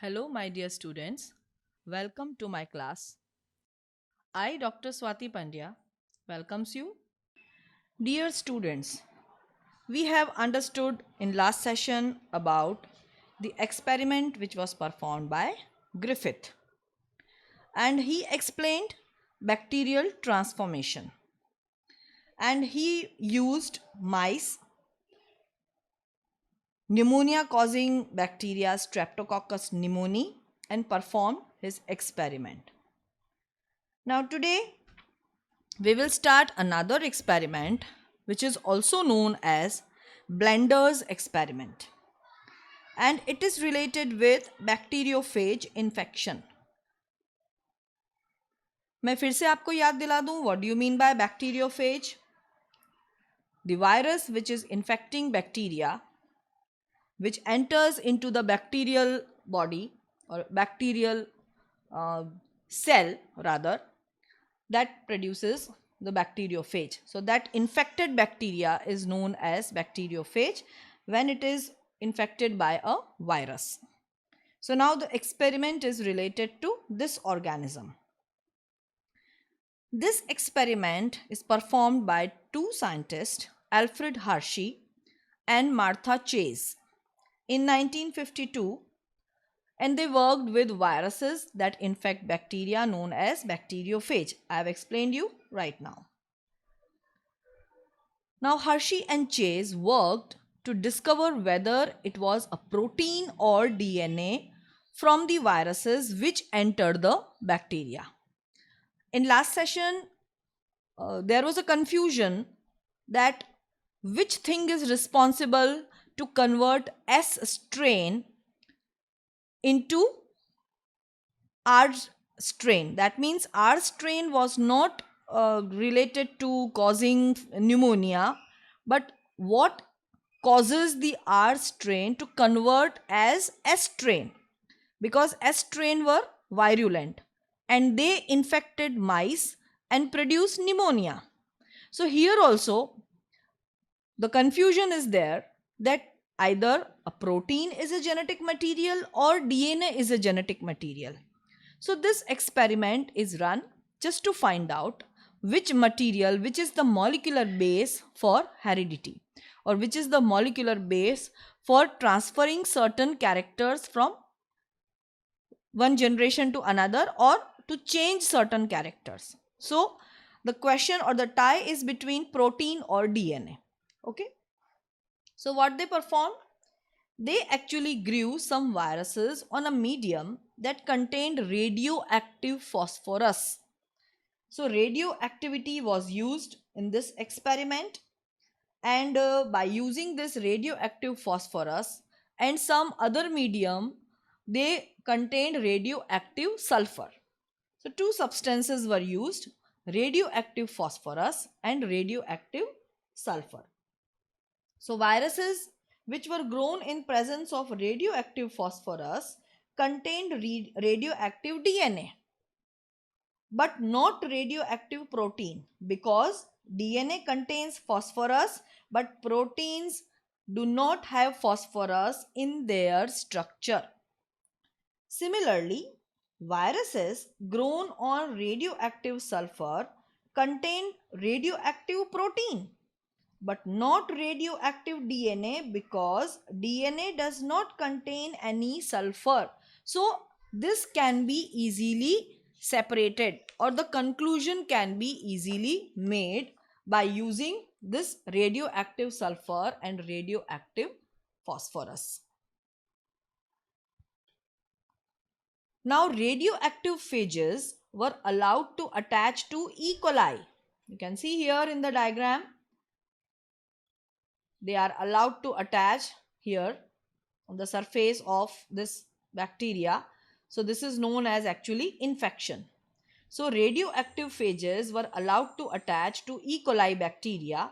Hello, my dear students. Welcome to my class. I, Dr. Swati Pandya, welcomes you. Dear students, we have understood in last session about the experiment which was performed by Griffith, and he explained bacterial transformation, and he used mice, pneumonia causing bacteria Streptococcus pneumoniae, and performed his experiment. Now today we will start another experiment which is also known as Blender's experiment, and it is related with bacteriophage infection. मैं फिर से आपको याद दिला दूं, what do you mean by bacteriophage? The virus which is infecting bacteria, which enters into the bacterial body or bacterial uh, cell rather, that produces the bacteriophage. So that infected bacteria is known as bacteriophage when it is infected by a virus. So now the experiment is related to this organism. This experiment is performed by two scientists, Alfred Hershey and Martha Chase, in 1952, and they worked with viruses that infect bacteria known as bacteriophage. I have explained you right now. Now, Hershey and Chase worked to discover whether it was a protein or DNA from the viruses which entered the bacteria. In last session, there was a confusion that which thing is responsible to convert S strain into R strain. That means R strain was not related to causing pneumonia, but what causes the R strain to convert as S strain, because S strain were virulent and they infected mice and produced pneumonia. So here also the confusion is there that either a protein is a genetic material or DNA is a genetic material. So this experiment is run just to find out which material, which is the molecular base for heredity, or which is the molecular base for transferring certain characters from one generation to another or to change certain characters. So the question or the tie is between protein or DNA. Okay. So what they performed? They actually grew some viruses on a medium that contained radioactive phosphorus. So radioactivity was used in this experiment, and by using this radioactive phosphorus and some other medium, they contained radioactive sulfur. So two substances were used, radioactive phosphorus and radioactive sulfur. So viruses which were grown in presence of radioactive phosphorus contained radioactive DNA, but not radioactive protein, because DNA contains phosphorus but proteins do not have phosphorus in their structure. Similarly, viruses grown on radioactive sulfur contain radioactive protein but not radioactive DNA, because DNA does not contain any sulfur. So this can be easily separated, or the conclusion can be easily made by using this radioactive sulfur and radioactive phosphorus. Now radioactive phages were allowed to attach to E. coli. You can see here in the diagram, they are allowed to attach here on the surface of this bacteria. So this is known as actually infection. So radioactive phages were allowed to attach to E. coli bacteria.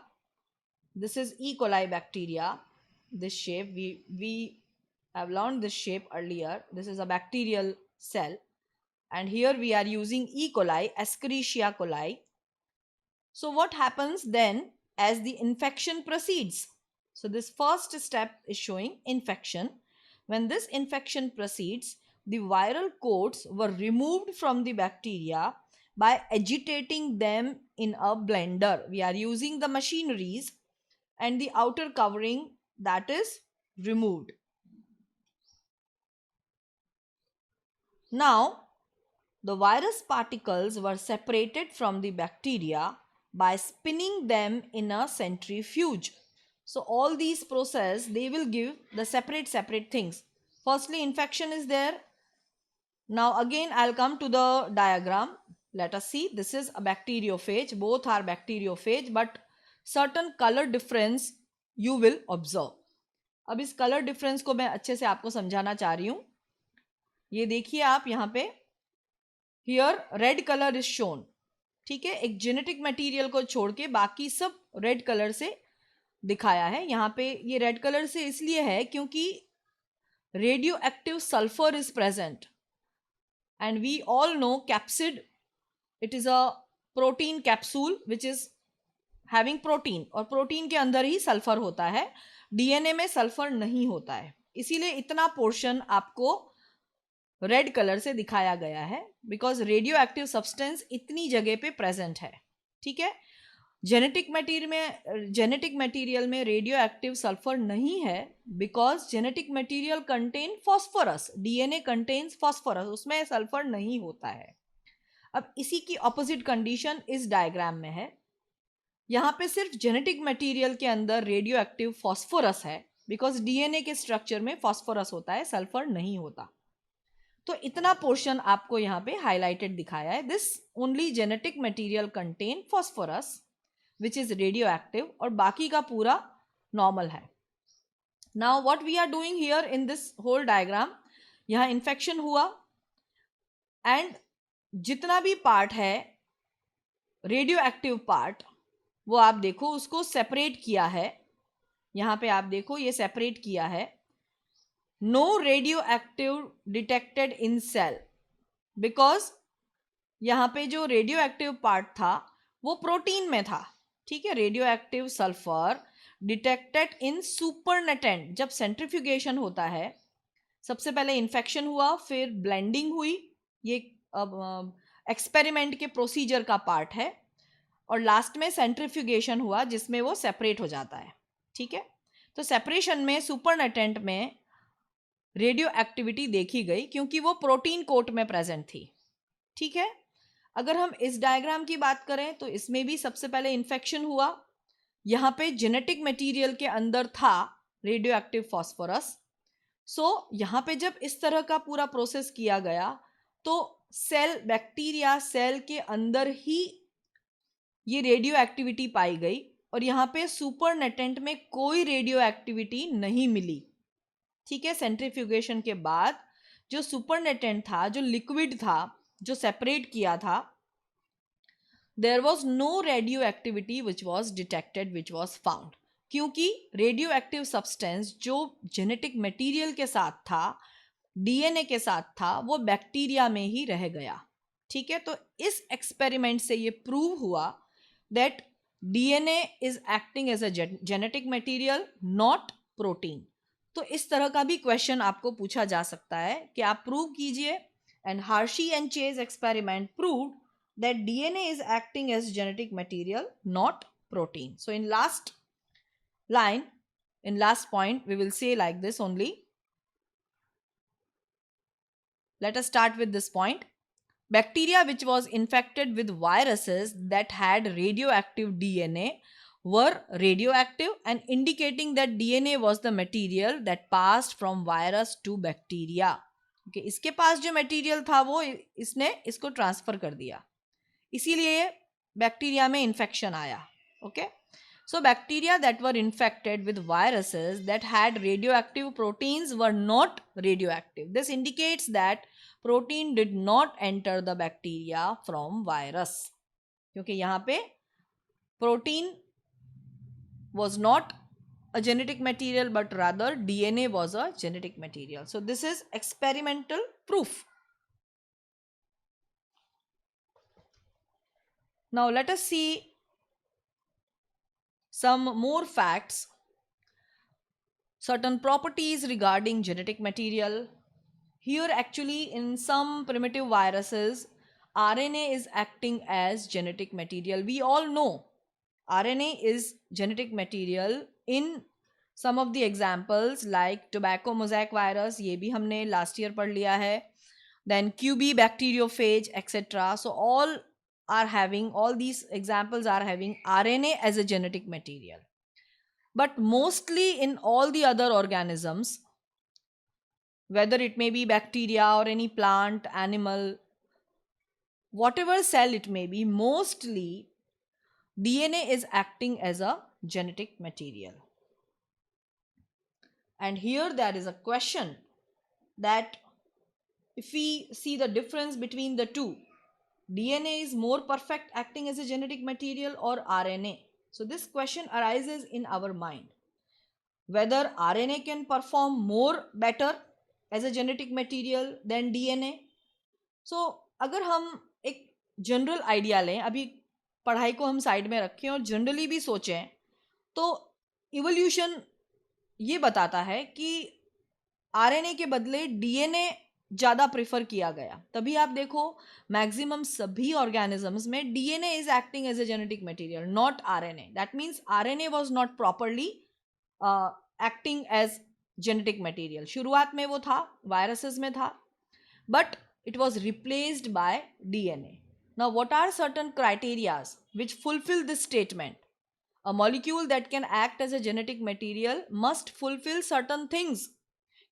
This is E. coli bacteria. This shape, we have learned this shape earlier. This is a bacterial cell, and here we are using E. coli, Escherichia coli. So what happens then as the infection proceeds? So this first step is showing infection. When this infection proceeds, the viral coats were removed from the bacteria by agitating them in a blender. We are using the machineries and the outer covering that is removed. Now, the virus particles were separated from the bacteria by spinning them in a centrifuge. So all these process, they will give the separate things. Firstly, infection is there. Now again, I'll come to the diagram. Let us see. This is a bacteriophage. Both are bacteriophage, but certain color difference you will observe. अब इस colour difference को मैं अच्छे से आपको समझाना चाह रही हूं. ये देखिए आप यहाँ पे, here red colour is shown. ठीक है, एक जेनेटिक मटेरियल को छोड़ के बाकी सब रेड कलर से दिखाया है. यहाँ पे ये रेड कलर से इसलिए है क्योंकि radio active sulphur is present, and we all know capsid, it is a protein capsule which is having protein, और प्रोटीन के अंदर ही सल्फर होता है. डीएनए में सल्फर नहीं होता है, इसीलिए इतना पोर्शन आपको रेड कलर से दिखाया गया है, बिकॉज रेडियो एक्टिव सब्सटेंस इतनी जगह पे प्रेजेंट है. ठीक है, जेनेटिक मटेरियल में रेडियो एक्टिव सल्फर नहीं है, because genetic material contain phosphorus. DNA contains phosphorus, उसमें सल्फर नहीं होता है. अब इसी की ऑपोजिट कंडीशन इस डायग्राम में है. यहाँ पे सिर्फ जेनेटिक मटेरियल के अंदर रेडियो एक्टिव फॉस्फोरस है, बिकॉज डीएनए के स्ट्रक्चर में फॉस्फोरस होता है, सल्फर नहीं होता. तो इतना पोर्शन आपको यहाँ पे हाईलाइटेड दिखाया है. This only genetic material contain phosphorus which is radio active, और बाकी का पूरा नॉर्मल है. Now what we are doing here in this whole diagram, यहाँ इन्फेक्शन हुआ एंड जितना भी पार्ट है रेडियो एक्टिव पार्ट, वो आप देखो उसको सेपरेट किया है. यहाँ पे आप देखो ये सेपरेट किया है. No radio active detected in cell, because यहाँ पे जो रेडियो एक्टिव पार्ट था वो प्रोटीन में था. ठीक है, radio active sulphur detected in supernatant. जब सेंट्रीफ्यूगेशन होता है, सबसे पहले इन्फेक्शन हुआ, फिर ब्लेंडिंग हुई, ये एक्सपेरिमेंट के प्रोसीजर का पार्ट है, और लास्ट में सेंट्रीफ्यूगेशन हुआ जिसमें वो सेपरेट हो जाता है. ठीक है, तो सेपरेशन में सुपरनेटेंट में रेडियो एक्टिविटी देखी गई क्योंकि वो प्रोटीन कोट में प्रेजेंट थी. ठीक है, अगर हम इस डायग्राम की बात करें तो इसमें भी सबसे पहले इन्फेक्शन हुआ. यहाँ पे जेनेटिक मटेरियल के अंदर था रेडियो एक्टिव फॉस्फोरस. सो यहाँ पे जब इस तरह का पूरा प्रोसेस किया गया तो सेल, बैक्टीरिया सेल के अंदर ही ये रेडियो एक्टिविटी पाई गई, और यहाँ पे सुपरनेटेंट में कोई रेडियो एक्टिविटी नहीं मिली. ठीक है, सेंट्रीफ्यूगेशन के बाद जो सुपरनेटेंट था, जो लिक्विड था, जो सेपरेट किया था, there was no radio activity which was detected, which was found. क्योंकि रेडियो एक्टिव सब्सटेंस जो जेनेटिक मटेरियल के साथ था, डीएनए के साथ था, वो बैक्टीरिया में ही रह गया. ठीक है, तो इस एक्सपेरिमेंट से ये प्रूव हुआ that DNA is acting as a genetic material, not protein. तो इस तरह का भी क्वेश्चन आपको पूछा जा सकता है कि आप प्रूव कीजिए. And Hershey and Chase experiment proved that DNA is acting as genetic material, not protein. So in last line, in last point, we will say like this only. Let us start with this point. Bacteria which was infected with viruses that had radioactive DNA were radioactive, and indicating that DNA was the material that passed from virus to bacteria. Okay, इसके पास जो material था वो इसने इसको transfer कर दिया, इसीलिए bacteria में इन्फेक्शन आया. Okay, so bacteria that were infected with viruses that had radioactive proteins were not radioactive. This indicates that protein did not enter the bacteria from virus, क्योंकि यहाँ पे protein was not a genetic material, but rather DNA was a genetic material. So this is experimental proof. Now let us see some more facts, certain properties regarding genetic material. here actually in some primitive viruses, RNA is acting as genetic material. We all know RNA is genetic material in some of the examples like tobacco mosaic virus, ये भी हमने last year पढ़ लिया है. Then QB bacteriophage, etc. So all these examples are having RNA as a genetic material. But mostly in all the other organisms, whether it may be bacteria or any plant, animal, whatever cell it may be, mostly DNA is acting as a genetic material. And here there is a question that if we see the difference between the two, DNA is more perfect acting as a genetic material or RNA? So this question arises in our mind. Whether RNA can perform more better as a genetic material than DNA? So अगर हम एक general idea लें, अभी पढ़ाई को हम side में रखें और जनरली भी सोचें, तो इवोल्यूशन ये बताता है कि आरएनए के बदले डीएनए ज़्यादा प्रेफर किया गया. तभी आप देखो मैक्सिमम सभी ऑर्गेनिजम्स में DNA is acting as a genetic material, not RNA. That means RNA was not properly acting as genetic material. शुरुआत में वो था, वायरसेस में था, but it was replaced by DNA. Now, what are certain criteria which fulfill this statement? A molecule that can act as a genetic material must fulfill certain things.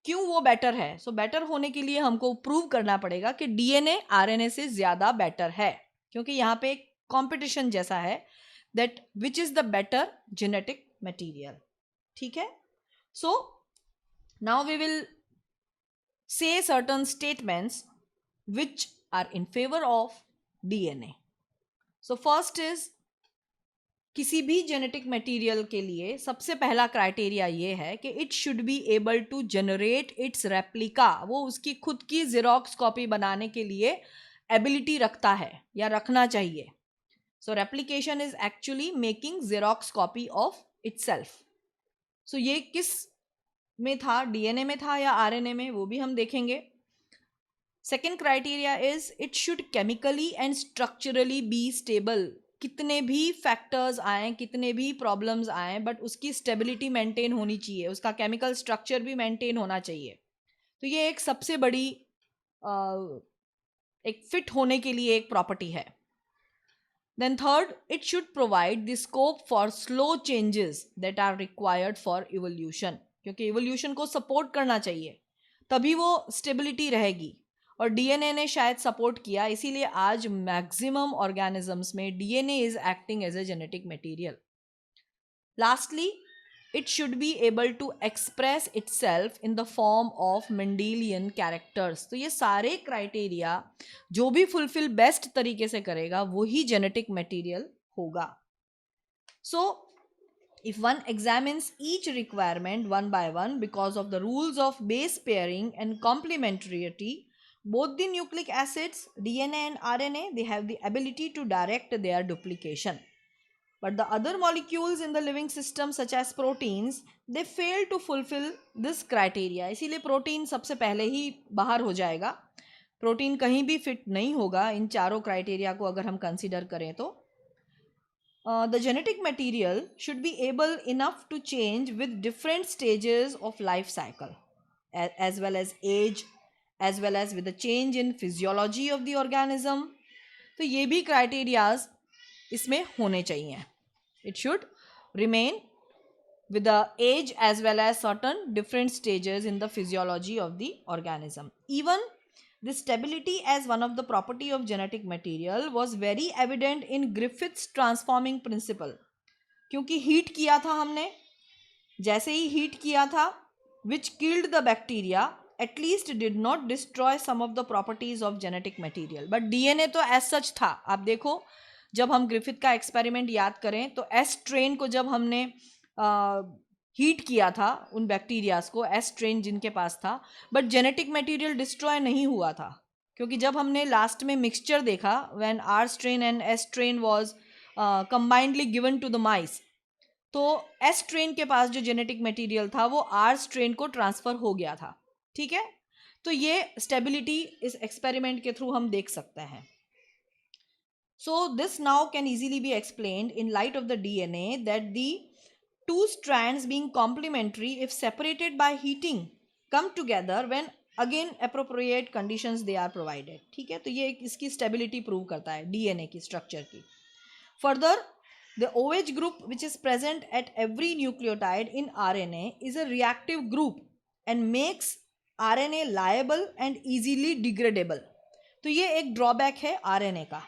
क्यों वो better है? So better होने के लिए हमको prove करना पड़ेगा कि डीएनए आरएनए से ज्यादा बेटर है, क्योंकि यहाँ पे एक कॉम्पिटिशन जैसा है that which is the better genetic material. ठीक है. So now we will say certain statements which are in favor of DNA. So first is, किसी भी जेनेटिक मटेरियल के लिए सबसे पहला क्राइटेरिया ये है कि it should be able to generate its replica. वो उसकी खुद की जेरोक्स कॉपी बनाने के लिए एबिलिटी रखता है या रखना चाहिए. So replication is actually making xerox copy of itself. So ये किस में था, डीएनए में था या आरएनए में, वो भी हम देखेंगे. Second criteria is it should chemically and structurally be stable. कितने भी फैक्टर्स आए, कितने भी प्रॉब्लम्स आए, बट उसकी स्टेबिलिटी मेंटेन होनी चाहिए, उसका केमिकल स्ट्रक्चर भी मेंटेन होना चाहिए. तो ये एक सबसे बड़ी एक फिट होने के लिए एक प्रॉपर्टी है. Then third, it should provide the scope for slow changes that are required for evolution. क्योंकि इवोल्यूशन को सपोर्ट करना चाहिए, तभी वो स्टेबिलिटी रहेगी. और डीएनए ने शायद सपोर्ट किया, इसीलिए आज मैक्सिमम ऑर्गेनिजम्स में DNA is acting as a genetic material. Lastly, it should be able to express itself in the form of Mendelian characters. तो ये सारे क्राइटेरिया जो भी फुलफिल बेस्ट तरीके से करेगा वही जेनेटिक मटेरियल होगा. सो if one examines each requirement one by one because of the rules of base pairing and complementarity, both the nucleic acids, DNA and RNA, they have the ability to direct their duplication. But the other molecules in the living system such as proteins, they fail to fulfill this criteria. इसीलिए protein सबसे पहले ही बाहर हो जाएगा. Protein कहीं भी fit नहीं होगा इन चारों क्राइटेरिया को अगर हम कंसीडर करें तो. The genetic material should be able enough to change with different stages of life cycle, as well as age, as well as with the change in physiology of the organism. तो ये भी criterias इसमें होने चाहिए. It should remain with the age as well as certain different stages in the physiology of the organism. Even the stability as one of the property of genetic material was very evident in Griffith's transforming principle. क्योंकि heat किया था हमने, जैसे ही heat किया था, which killed the bacteria, at least did not destroy some of the properties of genetic material. But DNA तो as such था. आप देखो, जब हम ग्रिफिथ का एक्सपेरिमेंट याद करें तो एस ट्रेन को जब हमने हीट किया था, उन बैक्टीरियाज को, एस ट्रेन जिनके पास था, बट जेनेटिक मटेरियल डिस्ट्रॉय नहीं हुआ था. क्योंकि जब हमने लास्ट में मिक्सचर देखा, when R strain and S strain was combinedly given to the mice, तो एस ट्रेन के पास जो जेनेटिक मटेरियल था वो आर स्ट्रेन को ट्रांसफर हो गया था. ठीक है. तो ये स्टेबिलिटी इस एक्सपेरिमेंट के थ्रू हम देख सकते हैं. So this now can easily be explained in light of the DNA that the two strands being complementary if separated by heating come together when again appropriate conditions they are provided. ठीक है, तो ये इसकी stability prove करता है DNA की structure की. Further, the OH group which is present at every nucleotide in RNA is a reactive group and makes RNA liable and easily degradable. तो ये एक ड्रॉबैक है RNA का.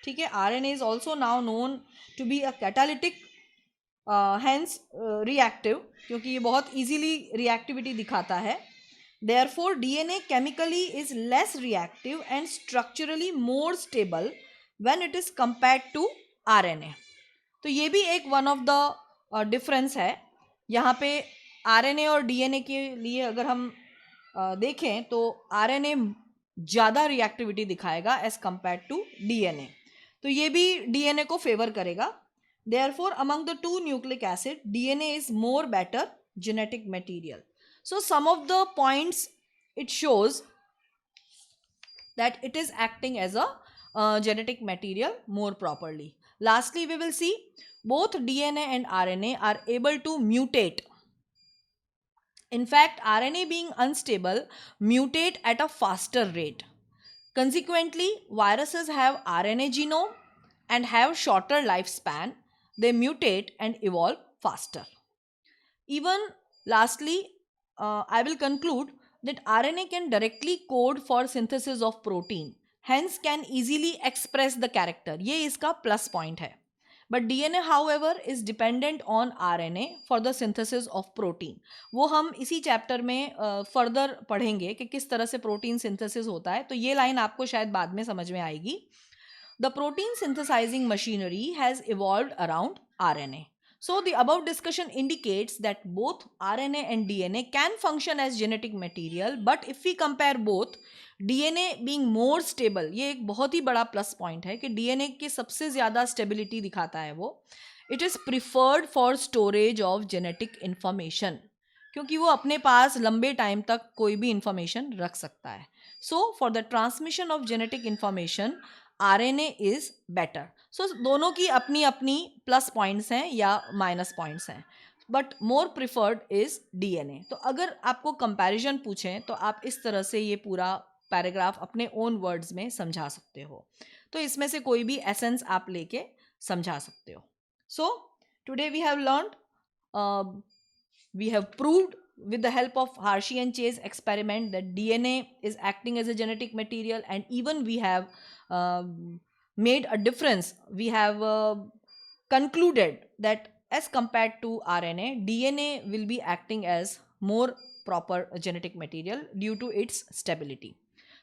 ठीक है, RNA is also now known to be a catalytic hence reactive, क्योंकि ये बहुत easily reactivity दिखाता है. Therefore DNA chemically is less reactive and structurally more stable when it is compared to RNA. तो ये भी एक वन ऑफ द डिफरेंस है. यहाँ पे RNA और DNA के लिए अगर हम देखें तो RNA ज़्यादा रिएक्टिविटी दिखाएगा एज कंपेयर टू DNA. तो ये भी DNA को फेवर करेगा. Therefore, among the two nucleic acid, DNA is more better genetic material. So some of the points it shows that it is acting as a genetic material more properly. Lastly, we will see both DNA and RNA are able to mutate. In fact, RNA being unstable mutate at a faster rate. Consequently, viruses have RNA genome and have shorter lifespan. They mutate and evolve faster. Even lastly, I will conclude that RNA can directly code for synthesis of protein, hence can easily express the character. ये इसका plus point है. But DNA, however, is dependent on RNA for the synthesis of protein. वो हम इसी chapter में further पढ़ेंगे कि किस तरह से प्रोटीन सिंथेसिस होता है. तो ये लाइन आपको शायद बाद में समझ में आएगी. The protein synthesizing machinery has evolved around RNA. So the above discussion indicates that both RNA and DNA can function as genetic material, but if we compare both, DNA being more stable, ये एक बहुत ही बड़ा plus point है कि DNA के सबसे ज़्यादा stability दिखाता है वो. It is preferred for storage of genetic information, क्योंकि वो अपने पास लंबे टाइम तक कोई भी इंफॉर्मेशन रख सकता है. So for the transmission of genetic information RNA is better. So दोनों की अपनी अपनी प्लस पॉइंट्स हैं या माइनस पॉइंट्स हैं, but more preferred is DNA. तो अगर आपको कंपैरिजन पूछें तो आप इस तरह से ये पूरा पैराग्राफ अपने ओन वर्ड्स में समझा सकते हो. तो इसमें से कोई भी एसेंस आप लेके समझा सकते हो. So today we have learned, we have proved with the help of Hershey and Chase experiment that DNA is acting as a genetic material, and even we have made a difference. We have concluded that as compared to RNA, DNA will be acting as more proper genetic material due to its stability.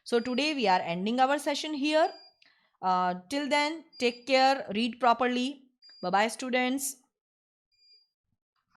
So today we are ending our session here. Till then, take care, read properly. Bye bye, students.